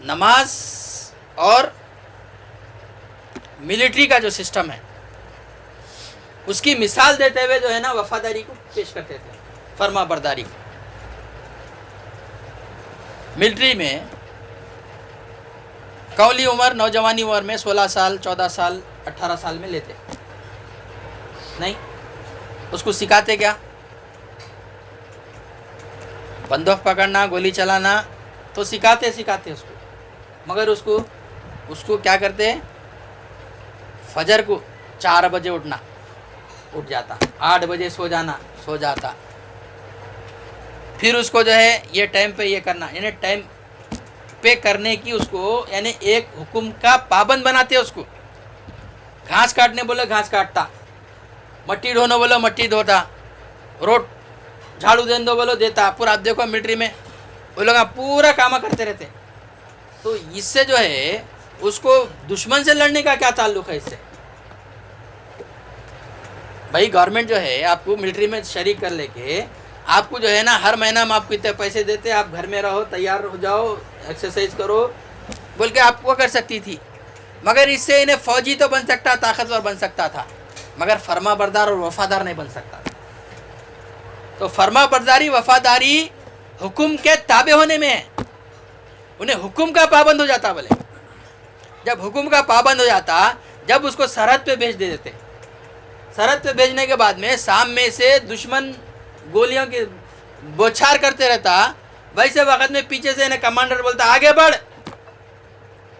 نماز اور ملٹری کا جو سسٹم ہے اس کی مثال دیتے ہوئے جو ہے نا وفاداری کو پیش کرتے تھے، فرما برداری کو۔ ملٹری میں قولی عمر نوجوانی عمر میں 16 سال 14 سال 18 سال میں لیتے نہیں، اس کو سکھاتے کیا؟ بندوق پکڑنا، گولی چلانا تو سکھاتے اس کو، مگر اس کو کیا کرتے؟ فجر کو 4 بجے اٹھنا، اٹھ جاتا، 8 بجے سو جاتا، پھر اس کو جو ہے یہ ٹائم پہ یہ کرنا، یعنی ٹائم پہ کرنے کی اس کو یعنی ایک حکم کا پابند بناتے اس کو۔ گھاس کاٹنے بولے گھاس کاٹتا، مٹی ڈھونا بولو مٹی دھوتا، روڈ جھاڑو دین دو بولو دیتا، پورا آپ دیکھو ملٹری میں وہ لوگ پورا کام کرتے رہتے۔ تو اس سے جو ہے اس کو دشمن سے لڑنے کا کیا تعلق ہے اس سے؟ بھائی گورنمنٹ جو ہے آپ کو ملٹری میں شریک کر لے کے آپ کو جو ہے نا ہر مہینہ میں آپ کو اتنے پیسے دیتے، آپ گھر میں رہو، تیار ہو جاؤ، ایکسرسائز کرو بول کے آپ کو کر سکتی تھی، مگر اس سے انہیں فوجی تو بن سکتا، طاقتور بن سکتا تھا، مگر فرما بردار اور وفادار نہیں بن سکتا تھا۔ تو فرما برداری وفاداری حکم کے تابع ہونے میں ہے، انہیں حکم کا پابند ہو جاتا۔ بولے جب حکم کا پابند ہو جاتا، جب اس کو سرحد پہ بھیج دیتے، سرحد پہ بھیجنے کے بعد میں سام میں سے دشمن گولیوں کی بوچھار کرتے رہتا، ویسے وقت میں پیچھے سے انہیں کمانڈر بولتا آگے بڑھ،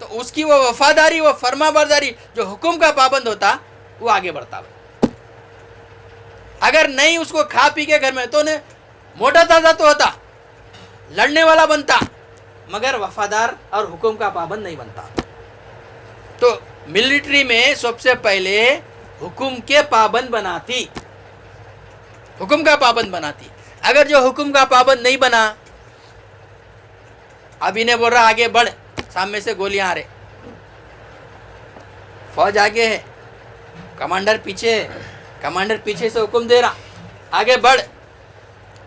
تو اس کی وہ وفاداری، وہ فرما برداری جو حکم کا پابند ہوتا وہ آگے بڑھتا۔ اگر نہیں اس کو کھا پی کے گھر میں تو انہیں موٹا تازہ تو ہوتا، لڑنے والا بنتا، مگر وفادار اور حکم کا پابند نہیں بنتا۔ تو ملٹری میں سب سے پہلے حکم کے پابند بناتی، حکم کا پابند بناتی۔ اگر جو حکم کا پابند نہیں بنا، اب انہیں بول رہا آگے بڑھ، سامنے سے گولیاں آ رہے، فوج آگے ہے، کمانڈر پیچھے ہے، کمانڈر پیچھے سے حکم دے رہا آگے بڑھ،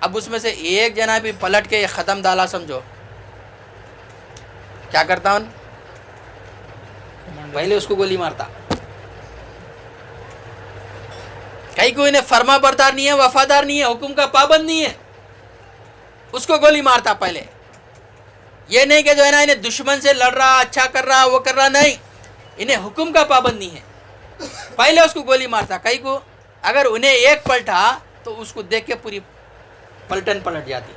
اب اس میں سے ایک جنا بھی پلٹ کے ختم ڈالا سمجھو، کیا کرتا ہوں؟ پہلے اس کو گولی مارتا۔ کئی کوئی انہیں فرما بردار نہیں ہے، وفادار نہیں ہے، حکم کا پابند نہیں ہے، اس کو گولی مارتا پہلے۔ یہ نہیں کہ جو ہے نا انہیں دشمن سے لڑ رہا، اچھا کر رہا، وہ کر رہا، نہیں، انہیں حکم کا پابند نہیں ہے، پہلے اس کو گولی مارتا۔ کئی کو اگر انہیں ایک پلٹا تو اس کو دیکھ کے پوری پلٹن پلٹ جاتی،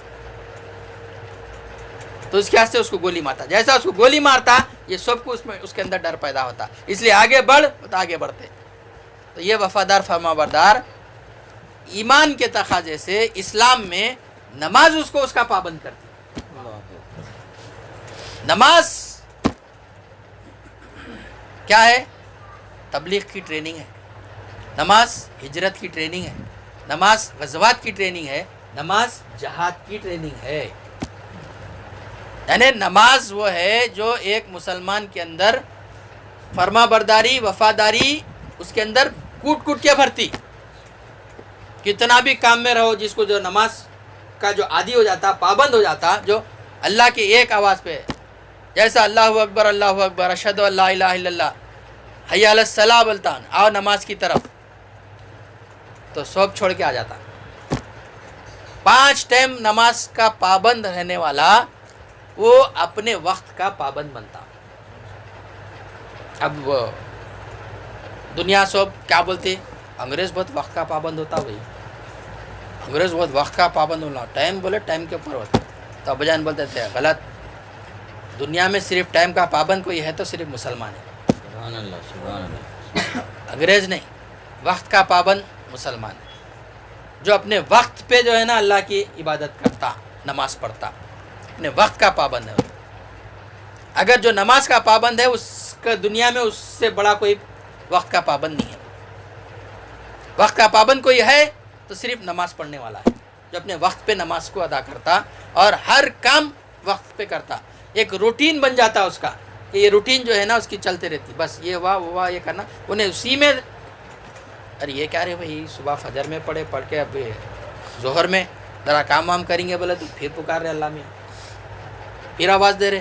تو اس کے واسطے اس کو گولی مارتا۔ جیسا اس کو گولی مارتا یہ سب کو اس کے اندر ڈر پیدا ہوتا، اس لیے آگے بڑھ تو آگے بڑھتے۔ تو یہ وفادار فرما بردار ایمان کے تقاضے سے اسلام میں نماز اس کو اس کا پابند کرتی۔ نماز کیا ہے؟ تبلیغ کی ٹریننگ ہے، نماز ہجرت کی ٹریننگ ہے، نماز غزوات کی ٹریننگ ہے، نماز جہاد کی ٹریننگ ہے۔ یعنی نماز وہ ہے جو ایک مسلمان کے اندر فرما برداری، وفاداری اس کے اندر کوٹ کوٹ کے بھرتی۔ کتنا بھی کام میں رہو، جس کو جو نماز کا جو عادی ہو جاتا، پابند ہو جاتا، جو اللہ کی ایک آواز پہ، جیسا اللہ اکبر اللہ اکبر اشہد ان لا الہ الا اللہ حی علی الصلاۃ بولتا، آؤ نماز کی طرف، تو سب چھوڑ کے آ جاتا۔ 5 ٹائم نماز کا پابند رہنے والا وہ اپنے وقت کا پابند بنتا۔ اب وہ دنیا سب کیا بولتے؟ انگریز بہت وقت کا پابند ہوتا، بھائی انگریز بہت وقت کا پابند ہونا، ٹائم بولے ٹائم کے اوپر ہوتا۔ تو ابو جان بولتے تھے غلط، دنیا میں صرف ٹائم کا پابند کوئی ہے تو صرف مسلمان ہے، سبحان اللہ سبحان اللہ، انگریز نہیں، وقت کا پابند مسلمان ہے، جو اپنے وقت پہ جو ہے نا اللہ کی عبادت کرتا، نماز پڑھتا، اپنے وقت کا پابند ہے۔ اگر جو نماز کا پابند ہے اس کا دنیا میں اس سے بڑا کوئی وقت کا پابند نہیں ہے۔ وقت کا پابند کوئی ہے تو صرف نماز پڑھنے والا ہے، جو اپنے وقت پہ نماز کو ادا کرتا اور ہر کام وقت پہ کرتا۔ ایک روٹین بن جاتا اس کا، کہ یہ روٹین جو ہے نا اس کی چلتے رہتی، بس یہ ہوا یہ کرنا، انہیں اسی میں، ارے یہ کیا رہے بھائی صبح فجر میں پڑھ کے اب ظہر میں ذرا کام وام کریں گے بولے تو پھر پکار رہے اللہ میں، پھر آواز دے رہے،